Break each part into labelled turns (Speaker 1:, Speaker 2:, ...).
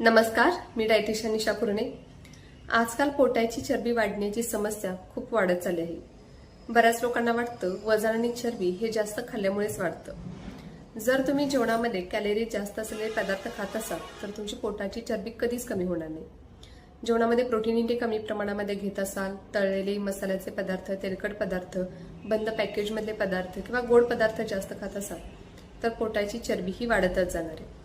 Speaker 1: नमस्कार, मी डायटिशियन निशा कुरणे। आजकाल पोटाची चरबी वाढण्याची समस्या खूप वाढत चालली आहे। बऱ्याच लोकांना वाटतं वजन आणि चरबी हे जास्त खाल्ल्यामुळेच वाढतं। जर तुम्ही जेवणामध्ये कॅलरी जास्त असलेले पदार्थ खात असाल तर तुमची पोटाची चरबी कधीच कमी होणार नाही। जेवणामध्ये प्रोटीन इंटेक कमी प्रमाणामध्ये घेत असाल, तळलेले मसाल्याचे पदार्थ, तेलकट पदार्थ, बंद पॅकेजमधले पदार्थ किंवा गोड पदार्थ जास्त खात असाल तर पोटाची चरबी ही वाढतच जाणार आहे।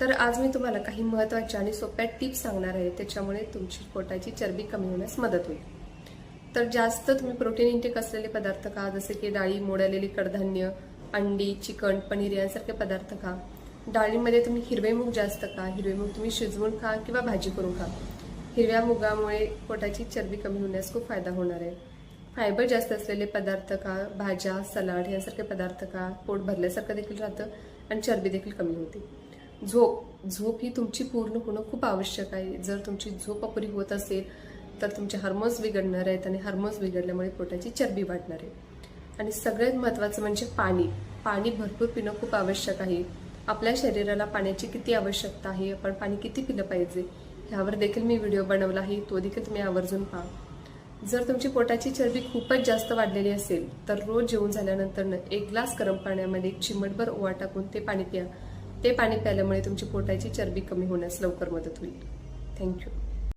Speaker 1: तर आज मी तुम्हाला काही महत्त्वाच्या आणि सोप्या टिप्स सांगणार आहे, त्याच्यामुळे तुमची पोटाची चरबी कमी होण्यास मदत होईल। तर जास्त तुम्ही प्रोटीन इंटेक असलेले पदार्थ खा, जसे की डाळी, मोड आलेली कडधान्य, अंडी, चिकन, पनीर यांसारखे पदार्थ खा। डाळीमध्ये तुम्ही हिरवे मूग जास्त खा, हिरवे मूग तुम्ही शिजवून खा किंवा भाजी करून खा। हिरव्या मुगामुळे पोटाची चरबी कमी होण्यास खूप फायदा होणार आहे। फायबर जास्त असलेले पदार्थ खा, भाज्या, सलाड यांसारखे पदार्थ खा, पोट भरल्यासारखं देखील राहतं आणि चरबी देखील कमी होते। झोप ही तुमची पूर्ण होणं खूप आवश्यक आहे। जर तुमची झोप अपुरी होत असेल तर तुमचे हार्मोन्स बिघडणार आहेत आणि हार्मोन्स बिघडल्यामुळे पोटाची चरबी वाढणार आहे। आणि सगळ्यात महत्त्वाचं म्हणजे पाणी भरपूर पिणं खूप आवश्यक आहे। आपल्या शरीराला पाण्याची किती आवश्यकता आहे, आपण पाणी किती पिलं पाहिजे ह्यावर देखील मी व्हिडिओ बनवला आहे, तो देखील तुम्ही आवर्जून पहा। जर तुमची पोटाची चरबी खूपच जास्त वाढलेली असेल तर रोज जेवून झाल्यानंतर 1 ग्लास गरम पाण्यामध्ये 1 चिमटभर ओवा टाकून ते पाणी प्या। ते पाणी प्यायल्यामुळे तुमची पोटाची चरबी कमी होण्यास लवकर मदत होईल। थँक्यू।